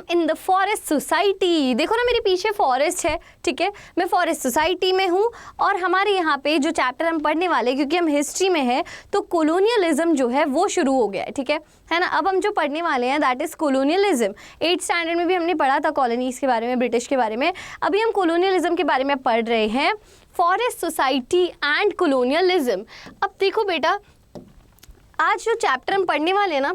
In the forest society. देखो ना मेरे पीछे फॉरेस्ट है, ठीक है, मैं फॉरेस्ट सोसाइटी में हूँ और हमारे यहाँ पे जो चैप्टर हम पढ़ने वाले, क्योंकि हम हिस्ट्री में है तो कोलोनियलिज्म जो है वो शुरू हो गया है ना। अब हम जो पढ़ने वाले हैं that is colonialism. 8th standard में भी हमने पढ़ा था कॉलोनीज़ के बारे में, ब्रिटिश के बारे में। अभी हम कोलोनियलिज्म के बारे में पढ़ रहे हैं, फॉरेस्ट सोसाइटी एंड कोलोनियलिज्म। अब देखो बेटा, आज जो चैप्टर हम पढ़ने वाले हैं ना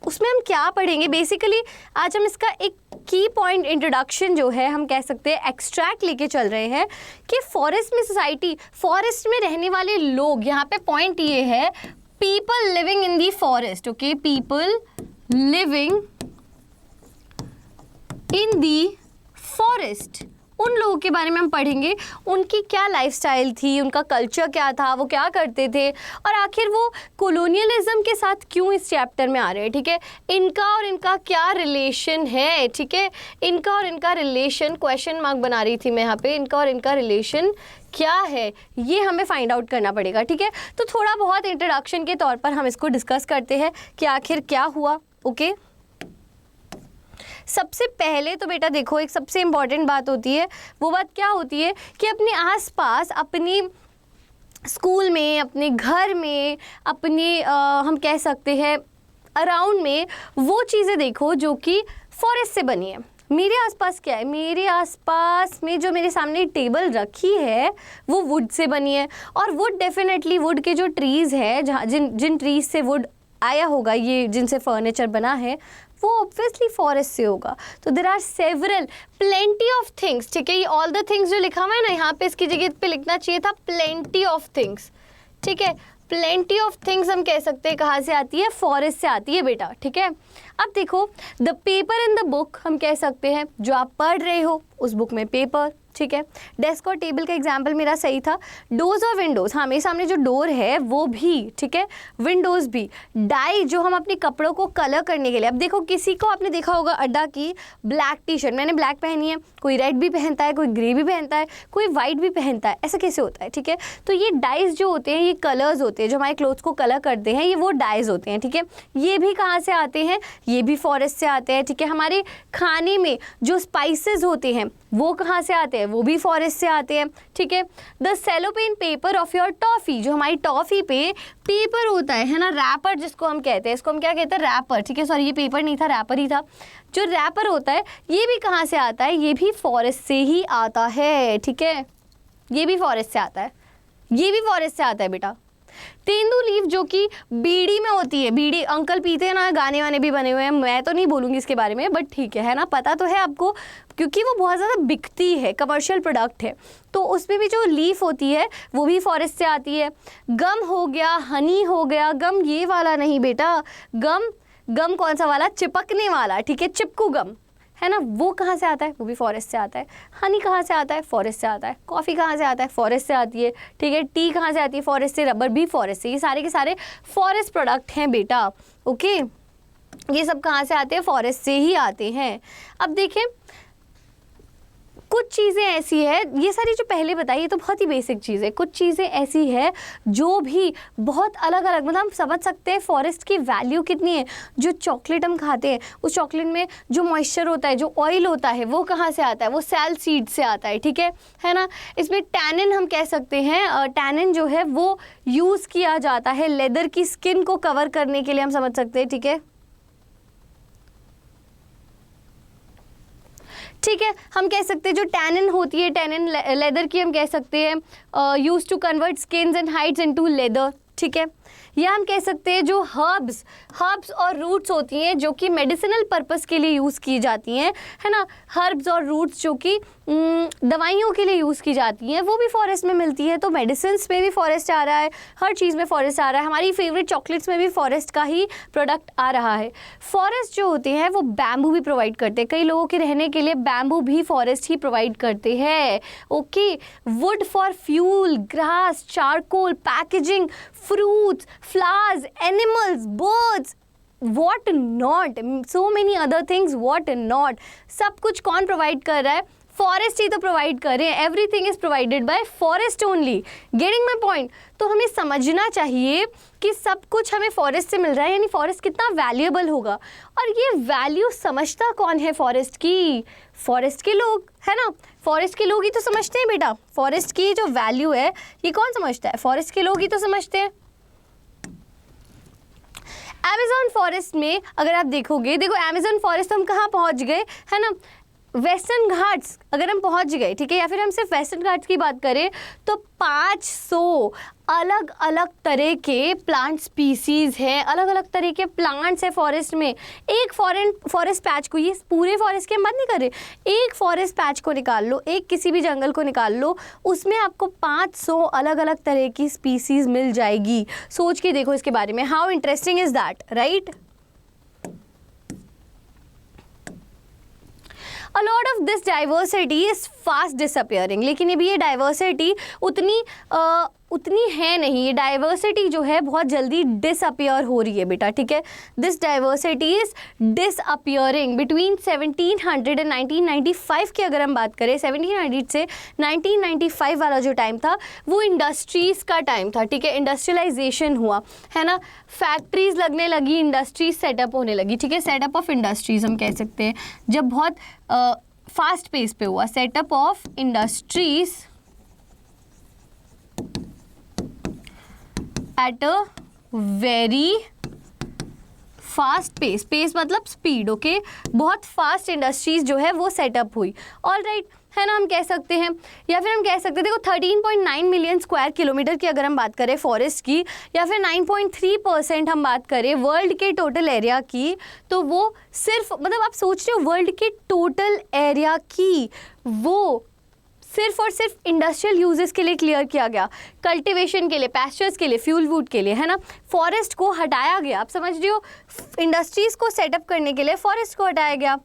उसमें हम क्या पढ़ेंगे बेसिकली, आज हम इसका एक की पॉइंट इंट्रोडक्शन जो है हम कह सकते हैं एक्सट्रैक्ट लेके चल रहे हैं कि फॉरेस्ट में सोसाइटी, फॉरेस्ट में रहने वाले लोग, यहाँ पे पॉइंट ये है people living in the forest, okay, people living in the forest, उन लोगों के बारे में हम पढ़ेंगे, उनकी क्या लाइफस्टाइल थी, उनका कल्चर क्या था, वो क्या करते थे और आखिर वो कोलोनियलिज्म के साथ क्यों इस चैप्टर में आ रहे हैं, ठीक है, इनका और इनका क्या रिलेशन है, ठीक है, इनका और इनका रिलेशन, क्वेश्चन मार्क बना रही थी मैं यहाँ पे, इनका और इनका रिलेशन क्या है ये हमें फाइंड आउट करना पड़ेगा, ठीक है। तो थोड़ा बहुत इंट्रोडक्शन के तौर पर हम इसको डिस्कस करते हैं कि आखिर क्या हुआ, ओके। सबसे पहले तो बेटा देखो, एक सबसे इम्पॉर्टेंट बात होती है, वो बात क्या होती है कि अपने आसपास, अपनी स्कूल में, अपने घर में, अपने हम कह सकते हैं अराउंड में वो चीज़ें देखो जो कि फॉरेस्ट से बनी है। मेरे आसपास क्या है, मेरे आसपास में जो मेरे सामने टेबल रखी है वो वुड से बनी है, और वुड डेफिनेटली, वुड के जो ट्रीज़ है, जहाँ जिन ट्रीज़ से वुड आया होगा, ये जिनसे फर्नीचर बना है, वो ऑब्वियसली फॉरेस्ट से होगा। तो there are several, plenty of things, ठीक है, ये ऑल द थिंग्स जो लिखा हुआ है ना, यहाँ पे इसकी जगह पे लिखना चाहिए था प्लेंटी ऑफ थिंग्स, ठीक है। प्लेंटी ऑफ थिंग्स हम कह सकते हैं कहाँ से आती है, फॉरेस्ट से आती है बेटा, ठीक है। अब देखो, the paper in the book हम कह सकते हैं, जो आप पढ़ रहे हो उस बुक में पेपर, ठीक है। डेस्क और टेबल का एग्जाम्पल मेरा सही था। डोर्स और विंडोज़, हाँ मेरे सामने जो डोर है वो भी, ठीक है, विंडोज़ भी। डाई, जो हम अपने कपड़ों को कलर करने के लिए, अब देखो किसी को आपने देखा होगा अड्डा की ब्लैक टी शर्ट, मैंने ब्लैक पहनी है, कोई रेड भी पहनता है, कोई ग्रे भी पहनता है, कोई वाइट भी पहनता है, ऐसा कैसे होता है, ठीक है। तो ये डाइज जो होते हैं, ये कलर्स होते हैं जो हमारे क्लोथ्स को कलर करते हैं, ये वो डाइज होते हैं, ठीक है। ये भी कहाँ से आते हैं, ये भी फॉरेस्ट से आते हैं, ठीक है। हमारे खाने में जो स्पाइसेस होते हैं वो कहाँ से आते हैं, वो भी फॉरेस्ट से आते हैं, ठीक है। The cellophane paper of your toffee, जो हमारी टॉफ़ी पे पेपर होता है ना, रैपर जिसको हम कहते हैं, इसको हम क्या कहते हैं, रैपर, ठीक है। सॉरी, ये पेपर नहीं था, रैपर ही था। जो रैपर होता है ये भी कहाँ से आता है, ये भी फॉरेस्ट से ही आता है, ठीक है, ये भी फॉरेस्ट से आता है, ये भी फॉरेस्ट से आता है बेटा। तेंदू लीफ जो कि बीड़ी में होती है, बीड़ी अंकल पीते हैं ना, गाने वाने भी बने हुए हैं, मैं तो नहीं बोलूँगी इसके बारे में, बट ठीक है ना, पता तो है आपको, क्योंकि वो बहुत ज़्यादा बिकती है, कमर्शियल प्रोडक्ट है, तो उसमें भी जो लीफ होती है वो भी फॉरेस्ट से आती है। गम हो गया, हनी हो गया, गम ये वाला नहीं बेटा, गम कौन सा वाला, चिपकने वाला, ठीक है, चिपकू गम है ना, वो कहाँ से आता है, वो भी फॉरेस्ट से आता है। हनी कहाँ से आता है, फॉरेस्ट से आता है। कॉफ़ी कहाँ से आता है, फॉरेस्ट से आती है, ठीक है। टी कहाँ से आती है, फॉरेस्ट से। रबर भी फॉरेस्ट से। ये सारे के सारे फॉरेस्ट प्रोडक्ट हैं बेटा, ओके। ये सब कहाँ से आते हैं, फॉरेस्ट से ही आते हैं। अब देखें, कुछ चीज़ें ऐसी है, ये सारी जो पहले बताई ये तो बहुत ही बेसिक चीज़ है, कुछ चीज़ें ऐसी है जो भी बहुत अलग अलग, मतलब हम समझ सकते हैं फॉरेस्ट की वैल्यू कितनी है। जो चॉकलेट हम खाते हैं, उस चॉकलेट में जो मॉइस्चर होता है, जो ऑयल होता है, वो कहाँ से आता है, वो सेल सीड से आता है, ठीक है ना। इसमें टैनिन हम कह सकते हैं, टैनिन जो है वो यूज़ किया जाता है लेदर की स्किन को कवर करने के लिए, हम समझ सकते हैं, ठीक है। ठीक है, हम कह सकते हैं जो टैनिन होती है, टैनिन लेदर की हम कह सकते हैं use to convert skins and hides into leather, ठीक है। या हम कह सकते हैं जो हर्ब्स और रूट्स होती हैं जो कि मेडिसिनल पर्पस के लिए यूज़ की जाती हैं, है ना। हर्ब्स और रूट्स जो कि दवाइयों के लिए यूज़ की जाती हैं, वो भी फॉरेस्ट में मिलती है। तो मेडिसिन्स में भी फॉरेस्ट आ रहा है, हर चीज़ में फॉरेस्ट आ रहा है। हमारी फेवरेट चॉकलेट्स में भी फॉरेस्ट का ही प्रोडक्ट आ रहा है। फॉरेस्ट जो होते हैं वो बैम्बू भी प्रोवाइड करते हैं, कई लोगों के रहने के लिए बैम्बू भी फॉरेस्ट ही प्रोवाइड करते हैं, okay. Would for fuel, grass, charcoal, packaging, fruits, flowers, animals, birds, what not, so many other things, what not, सब कुछ कौन प्रोवाइड कर रहा है, फॉरेस्ट ही तो प्रोवाइड कर रहे हैं, everything is provided by forest only. Getting my point? तो हमें समझना चाहिए कि सब कुछ हमें फॉरेस्ट से मिल रहा है, यानी फॉरेस्ट कितना वैल्यूएबल होगा। और ये वैल्यू समझता कौन है फॉरेस्ट की? फॉरेस्ट के लोग, है ना। फॉरेस्ट के लोग ही तो समझते हैं बेटा, फॉरेस्ट की जो वैल्यू है ये कौन समझता है? फॉरेस्ट के लोग ही तो समझते हैं। अमेज़न फॉरेस्ट में अगर आप देखोगे, देखो अमेज़न फॉरेस्ट हम कहाँ पहुँच गए, है ना, वेस्टर्न घाट्स अगर हम पहुंच गए, ठीक है, या फिर हम सिर्फ वेस्टर्न घाट्स की बात करें तो 500 अलग अलग तरह के प्लांट स्पीसीज हैं, अलग अलग तरह के प्लांट्स हैं फॉरेस्ट में। एक फॉरेस्ट पैच को, ये पूरे फॉरेस्ट की हम बात नहीं कर रहे, एक फॉरेस्ट पैच को निकाल लो, एक किसी भी जंगल को निकाल लो, उसमें आपको 500 अलग अलग तरह की स्पीसीज मिल जाएगी। सोच के देखो इसके बारे में, how interesting is that, right. A lot of this diversity is fast disappearing, लेकिन अभी ये डाइवर्सिटी उतनी है नहीं, ये डाइवर्सिटी जो है बहुत जल्दी डिसअपियर हो रही है बेटा, ठीक है। This diversity is disappearing between 1700 and 1995 की अगर हम बात करें, 1700 से 1995 वाला जो टाइम था वो इंडस्ट्रीज़ का टाइम था, ठीक है। इंडस्ट्रियलाइजेशन हुआ, है ना, फैक्ट्रीज लगने लगी, इंडस्ट्रीज सेटअप होने लगी, ठीक है। सेटअप ऑफ इंडस्ट्रीज हम कह सकते हैं, जब बहुत फास्ट पेस पे हुआ setup of industries at a very fast pace, pace मतलब स्पीड, ओके, बहुत फास्ट इंडस्ट्रीज जो है वो सेटअप हुई, ऑल राइट, है ना, हम कह सकते हैं। या फिर हम कह सकते हैं, देखो 13.9 मिलियन स्क्वायर किलोमीटर की अगर हम बात करें फॉरेस्ट की, या फिर 9.3% हम बात करें वर्ल्ड के टोटल एरिया की, तो वो सिर्फ, मतलब आप सोच रहे हो वर्ल्ड के टोटल एरिया की वो सिर्फ और सिर्फ इंडस्ट्रियल यूजेस के लिए क्लियर किया गया, कल्टीवेशन के लिए, पैस्चर्स के लिए, फ्यूल वुड के लिए, है ना। फॉरेस्ट को हटाया गया, आप समझ रहे हो, इंडस्ट्रीज को सेटअप करने के लिए फॉरेस्ट को हटाया गया,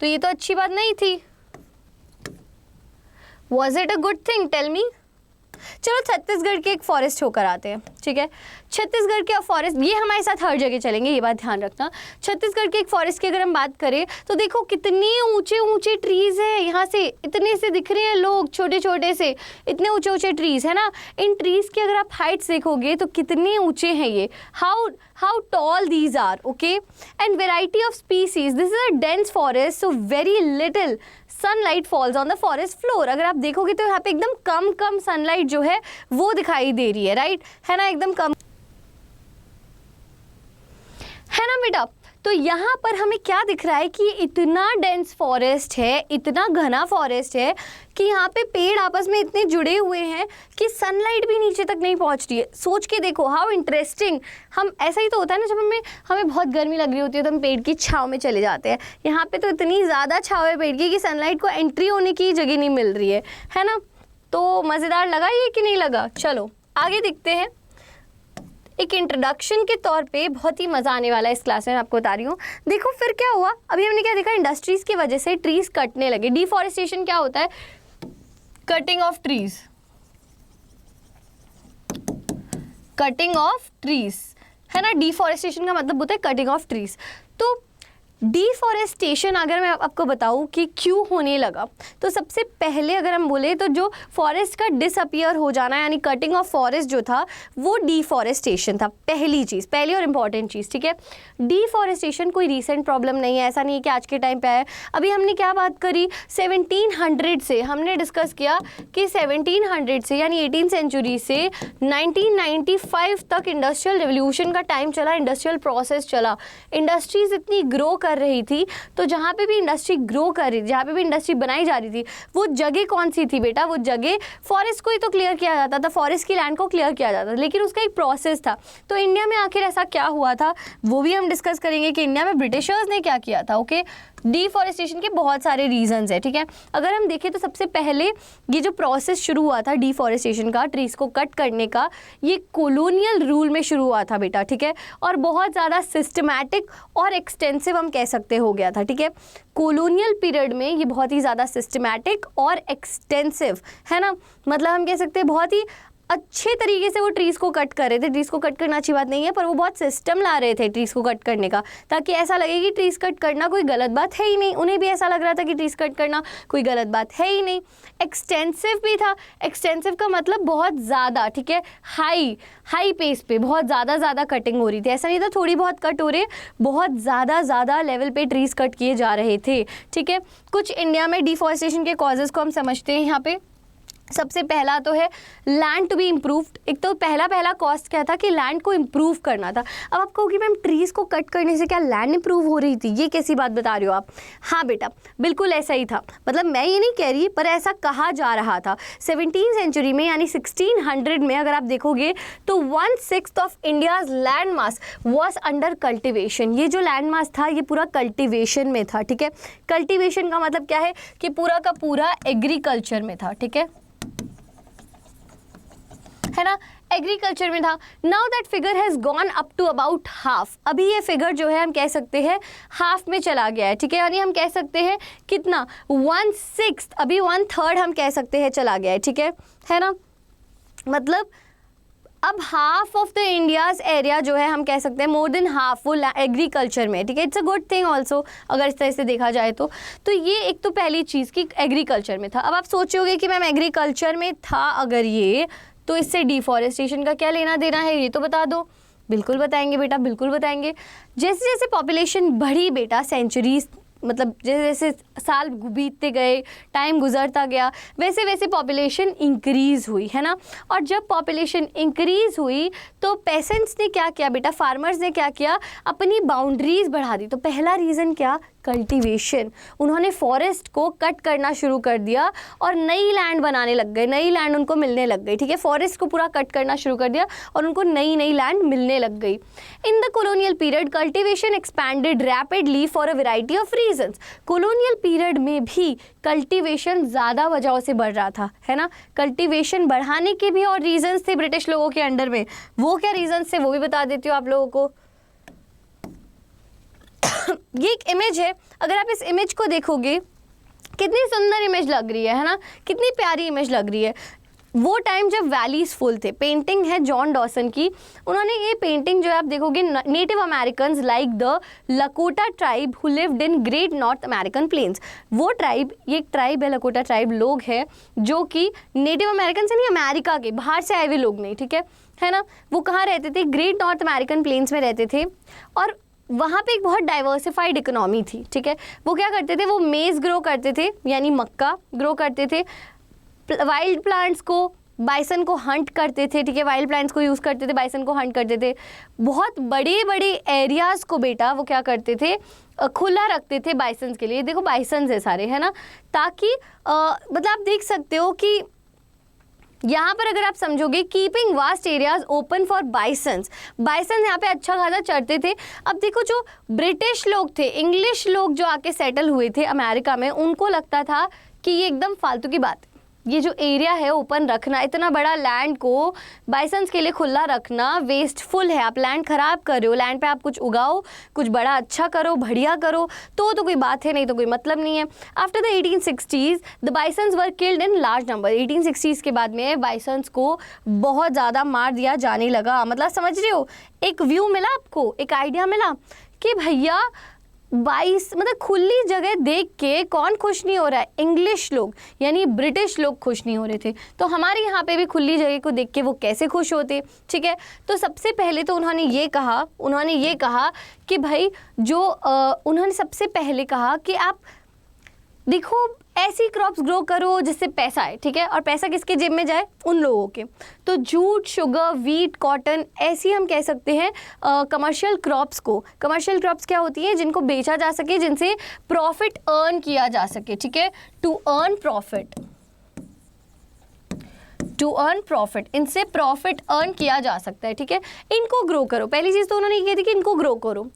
तो ये तो अच्छी बात नहीं थी। Was it a good thing? Tell me. चलो छत्तीसगढ़ के एक फॉरेस्ट होकर आते हैं, ठीक है। छत्तीसगढ़ के फॉरेस्ट, ये हमारे साथ हर जगह चलेंगे, ये बात ध्यान रखना। छत्तीसगढ़ के एक फॉरेस्ट की अगर हम बात करें तो देखो कितने ऊंचे ऊंचे ट्रीज हैं, यहाँ से इतने से दिख रहे हैं लोग, छोटे छोटे से इतने ऊंचे ऊंचे ट्रीज है ना। इन ट्रीज की अगर आप हाइट्स देखोगे तो कितने ऊंचे हैं ये, how tall these are, okay, and variety of species. This is a dense forest, so very little sunlight falls on the forest floor. अगर आप देखोगे तो यहाँ पे एकदम कम सनलाइट जो है वो दिखाई दे रही है, राइट, है ना, एकदम कम, है ना बेटा। तो यहाँ पर हमें क्या दिख रहा है कि इतना डेंस फॉरेस्ट है, इतना घना फॉरेस्ट है कि यहाँ पे पेड़ आपस में इतने जुड़े हुए हैं कि सनलाइट भी नीचे तक नहीं पहुँच रही है। सोच के देखो हाउ इंटरेस्टिंग। हम ऐसा ही तो होता है ना, जब हमें बहुत गर्मी लग रही होती है तो हम पेड़ की छांव में चले जाते हैं। यहाँ पे तो इतनी ज़्यादा छांव है पेड़ की कि सनलाइट को एंट्री होने की जगह नहीं मिल रही है ना। तो मज़ेदार लगा ये कि नहीं लगा? चलो आगे देखते हैं। एक इंट्रोडक्शन के तौर पे बहुत ही मज़ा आने वाला है इस क्लास में, आपको बता रही हूँ। देखो फिर क्या हुआ, अभी हमने क्या देखा, इंडस्ट्रीज़ की वजह से ट्रीज़ कटने लगे। डिफॉरेस्टेशन क्या होता है? Cutting of trees, cutting of trees, है ना। डिफॉरेस्टेशन का मतलब होता है कटिंग ऑफ ट्रीज़। तो डिफॉरेस्टेशन अगर मैं आपको बताऊं कि क्यों होने लगा, तो सबसे पहले अगर हम बोले तो जो फॉरेस्ट का डिसअपियर हो जाना, यानी कटिंग ऑफ फॉरेस्ट जो था वो डिफॉरेस्टेशन था। पहली चीज़, पहली और इम्पॉर्टेंट चीज़, ठीक है। डिफॉरेस्टेशन कोई रीसेंट प्रॉब्लम नहीं है, ऐसा नहीं है कि आज के टाइम पे आया। अभी हमने क्या बात करी, 1700 से हमने डिस्कस किया कि 1700 से यानी 18th सेंचुरी से 1995 तक इंडस्ट्रियल रिवोल्यूशन का टाइम चला, इंडस्ट्रियल प्रोसेस चला। इंडस्ट्रीज इतनी ग्रो कर रही थी, तो जहाँ पे भी इंडस्ट्री ग्रो कर रही थी, जहाँ पे भी इंडस्ट्री बनाई जा रही थी, वो जगह कौन सी थी बेटा? वो जगह फॉरेस्ट को ही तो क्लियर किया जाता था, फॉरेस्ट की लैंड को क्लियर किया जाता था, लेकिन उसका एक प्रोसेस था। तो इंडिया में आखिर ऐसा क्या हुआ था वो भी हम डिस्कस करेंगे कि इंडिया में ब्रिटिशर्स ने क्या किया था, ओके। डिफॉरेस्टेशन के बहुत सारे रीजंस है, ठीक है। अगर हम देखें तो सबसे पहले ये जो प्रोसेस शुरू हुआ था डिफॉरेस्टेशन का, ट्रीज को कट करने का, ये कॉलोनियल रूल में शुरू हुआ था बेटा, ठीक है। और बहुत ज़्यादा सिस्टमैटिक और एक्सटेंसिव हम कह सकते हो गया था, ठीक है। कॉलोनियल पीरियड में ये बहुत ही ज़्यादा सिस्टमैटिक और एक्सटेंसिव, है ना, मतलब हम कह सकते हैं बहुत ही अच्छे तरीके से वो ट्रीज़ को कट कर रहे थे। ट्रीज़ को कट करना अच्छी बात नहीं है, पर वो बहुत सिस्टम ला रहे थे ट्रीज़ को कट करने का, ताकि ऐसा लगे कि ट्रीज़ कट करना कोई गलत बात है ही नहीं। उन्हें भी ऐसा लग रहा था कि ट्रीज़ कट करना कोई गलत बात है ही नहीं। एक्सटेंसिव भी था। एक्सटेंसिव का मतलब बहुत ज़्यादा, ठीक है, हाई पेस पे बहुत ज़्यादा कटिंग हो रही थी। ऐसा नहीं था थोड़ी बहुत कट हो रही है, बहुत ज़्यादा लेवल पे ट्रीज़ कट किए जा रहे थे, ठीक है। कुछ इंडिया में डिफॉरेस्टेशन के कॉजेज़ को हम समझते हैं यहाँ पे। सबसे पहला तो है लैंड टू बी इम्प्रूव्ड। एक तो पहला कॉस्ट क्या था कि लैंड को इम्प्रूव करना था। अब आप कहोगे मैम ट्रीज़ को कट करने से क्या लैंड इम्प्रूव हो रही थी, ये कैसी बात बता रही हो आप? हाँ बेटा, बिल्कुल ऐसा ही था। मतलब मैं ये नहीं कह रही, पर ऐसा कहा जा रहा था। 17वीं सेंचुरी में यानी 1600 में अगर आप देखोगे तो 1/6 of India's land mass was under cultivation. ये जो लैंड मास था ये पूरा कल्टिवेशन में था, ठीक है। कल्टिवेशन का मतलब क्या है कि पूरा का पूरा एग्रीकल्चर में था, ठीक है ना, एग्रीकल्चर में था। Now that figure has gone up to about half. अभी ये फिगर जो है हम कह सकते हैं हाफ में चला गया है, ठीक है। यानी हम कह सकते हैं कितना, 1/6, अभी 1/3 हम कह सकते हैं चला गया है, ठीक है ना। मतलब अब half of the India's area जो है हम कह सकते हैं मोर देन हाफ वो एग्रीकल्चर में, ठीक है। It's a good thing also अगर इस तरह से देखा जाए तो ये एक तो पहली चीज़ कि एग्रीकल्चर में था। अब आप सोचोगे कि मैम एग्रीकल्चर में था अगर ये, तो इससे डिफॉरेस्टेशन का क्या लेना देना है, ये तो बता दो। बिल्कुल बताएंगे बेटा, बिल्कुल बताएंगे। जैसे जैसे पॉपुलेशन बढ़ी बेटा, सेंचुरीज मतलब जैसे जैसे साल बीतते गए, टाइम गुजरता गया, वैसे वैसे पॉपुलेशन इंक्रीज़ हुई, है ना। और जब पॉपुलेशन इंक्रीज़ हुई तो पेसेंट्स ने क्या किया बेटा, फार्मर्स ने क्या किया, अपनी बाउंड्रीज बढ़ा दी। तो पहला रीज़न क्या, कल्टीवेशन। उन्होंने फॉरेस्ट को कट करना शुरू कर दिया और नई लैंड बनाने लग गए, नई लैंड उनको मिलने लग गई, ठीक है। फॉरेस्ट को पूरा कट करना शुरू कर दिया और उनको नई लैंड मिलने लग गई। In the colonial period cultivation expanded rapidly for a variety of reasons. Colonial period में भी कल्टीवेशन ज़्यादा वजहों से बढ़ रहा था, है ना। कल्टीवेशन बढ़ाने के भी और रीजंस थे ब्रिटिश लोगों के अंडर में। वो क्या रीजंस थे वो भी बता देती हूँ आप लोगों को। ये एक इमेज है, अगर आप इस इमेज को देखोगे कितनी सुंदर इमेज लग रही है ना, कितनी प्यारी इमेज लग रही है। वो टाइम जब वैलीज फुल थे। पेंटिंग है जॉन डॉसन की। उन्होंने ये पेंटिंग जो है आप देखोगे, native Americans like the Lakota tribe who lived in great North American plains. वो ट्राइब, ये एक ट्राइब है, लकोटा ट्राइब लोग है जो कि नेटिव अमेरिकन से नहीं, अमेरिका के बाहर से आए हुए लोग नहीं, ठीक है ना। वो कहाँ रहते थे, ग्रेट नॉर्थ अमेरिकन प्लेन्स में रहते थे और वहाँ पे एक बहुत डाइवर्सिफाइड इकोनॉमी थी, ठीक है। वो क्या करते थे, वो मेज़ ग्रो करते थे यानी मक्का ग्रो करते थे, वाइल्ड प्लांट्स को, बाइसन को हंट करते थे, ठीक है। वाइल्ड प्लांट्स को यूज़ करते थे, बाइसन को हंट करते थे। बहुत बड़े बड़े एरियाज़ को बेटा वो क्या करते थे, खुला रखते थे बाइसन्स के लिए। देखो बाइसन्स है सारे, है ना, ताकि मतलब आप देख सकते हो कि यहाँ पर अगर आप समझोगे keeping vast areas open for बाइसन्स। Bison यहाँ पे अच्छा खासा चढ़ते थे। अब देखो जो ब्रिटिश लोग थे, इंग्लिश लोग जो आके सेटल हुए थे अमेरिका में, उनको लगता था कि ये एकदम फालतू की बात है, ये जो एरिया है ओपन रखना, इतना बड़ा लैंड को बाइसन्स के लिए खुला रखना वेस्टफुल है। आप लैंड ख़राब कर रहे हो, लैंड पे आप कुछ उगाओ, कुछ बड़ा अच्छा करो, बढ़िया करो, तो कोई बात है, नहीं तो कोई मतलब नहीं है। After the 1860s the बाइसन्स were killed in large number. 1860s के बाद में बाइसन्स को बहुत ज़्यादा मार दिया जाने लगा। मतलब समझ रहे हो, एक व्यू मिला आपको, एक आइडिया मिला कि भैया 22 मतलब खुली जगह देख के कौन खुश नहीं हो रहा है, इंग्लिश लोग यानी ब्रिटिश लोग खुश नहीं हो रहे थे। तो हमारे यहाँ पे भी खुली जगह को देख के वो कैसे खुश होते, ठीक है। तो सबसे पहले तो उन्होंने ये कहा कि भाई जो उन्होंने सबसे पहले कहा कि आप देखो ऐसी क्रॉप्स ग्रो करो जिससे पैसा आए, ठीक है। और पैसा किसके जेब में जाए, उन लोगों के। तो जूट, शुगर, वीट, कॉटन, ऐसी हम कह सकते हैं कमर्शियल क्रॉप्स को। कमर्शियल क्रॉप्स क्या होती हैं, जिनको बेचा जा सके, जिनसे प्रॉफिट अर्न किया जा सके, ठीक है। टू अर्न प्रॉफिट, इनसे प्रॉफिट अर्न किया जा सकता है, ठीक है। इनको ग्रो करो। पहली चीज़ तो उन्होंने ये कही थी कि इनको ग्रो करो।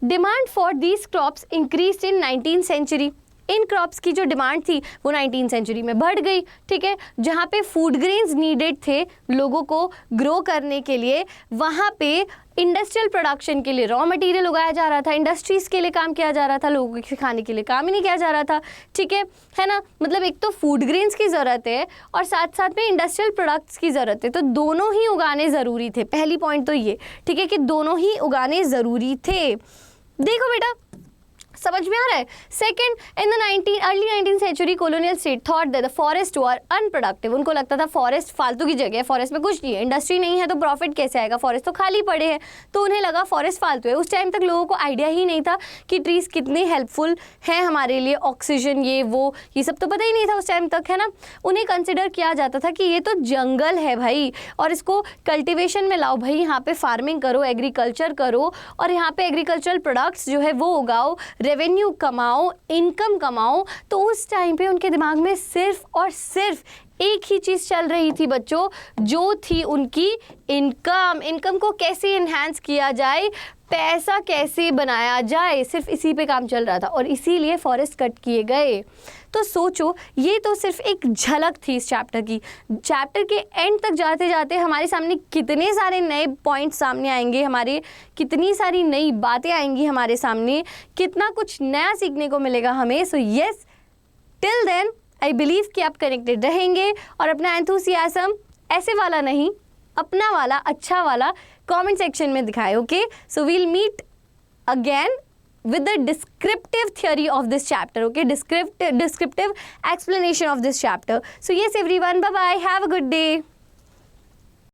Demand for these crops increase in 19th century. इन क्रॉप्स की जो डिमांड थी वो 19th सेंचुरी में बढ़ गई, ठीक है। जहाँ पे फूड ग्रेन्स नीडेड थे लोगों को ग्रो करने के लिए, वहाँ पे इंडस्ट्रियल प्रोडक्शन के लिए रॉ मटेरियल उगाया जा रहा था, इंडस्ट्रीज़ के लिए काम किया जा रहा था, लोगों के खाने के लिए काम ही नहीं किया जा रहा था, ठीक है ना। मतलब एक तो फूड ग्रेन्स की ज़रूरत है और साथ साथ में इंडस्ट्रियल प्रोडक्ट्स की ज़रूरत है, तो दोनों ही उगाने ज़रूरी थे। पहली पॉइंट तो ये, ठीक है, कि दोनों ही उगाने ज़रूरी थे। देखो बेटा, समझ में आ रहा है। Second, in the early 19th century colonial state thought that the forest were unproductive. उनको लगता था फॉरेस्ट फालतू की जगह है, फॉरेस्ट में कुछ नहीं है, इंडस्ट्री नहीं है तो प्रॉफिट कैसे आएगा, फॉरेस्ट तो खाली पड़े हैं, तो उन्हें लगा फॉरेस्ट फालतू है। उस टाइम तक लोगों को आइडिया ही नहीं था कि ट्रीज कितने हेल्पफुल हैं हमारे लिए, ऑक्सीजन ये सब तो पता ही नहीं था उस टाइम तक, है ना। उन्हें कंसिडर किया जाता था कि ये तो जंगल है भाई, और इसको कल्टिवेशन में लाओ भाई, यहाँ पे फार्मिंग करो, एग्रीकल्चर करो, और यहाँ पे एग्रीकल्चरल प्रोडक्ट्स जो है वो उगाओ, रेवेन्यू कमाओ, इनकम कमाओ। तो उस टाइम पे उनके दिमाग में सिर्फ और सिर्फ एक ही चीज़ चल रही थी बच्चों, जो थी उनकी इनकम को कैसे इन्हांस किया जाए, पैसा कैसे बनाया जाए, सिर्फ इसी पे काम चल रहा था, और इसीलिए फॉरेस्ट कट किए गए। तो सोचो, ये तो सिर्फ एक झलक थी इस चैप्टर की। चैप्टर के एंड तक जाते जाते हमारे सामने कितने सारे नए पॉइंट्स सामने आएंगे, हमारे कितनी सारी नई बातें आएंगी हमारे सामने, कितना कुछ नया सीखने को मिलेगा हमें। So yes, till then I believe कि आप कनेक्टेड रहेंगे और अपना एंथुसियाज्म ऐसे वाला नहीं, अपना वाला, अच्छा वाला कमेंट सेक्शन में दिखाए। Okay, so we'll meet again with the descriptive theory of this chapter. Okay, descriptive explanation of this chapter. So yes everyone, bye bye, have a good day.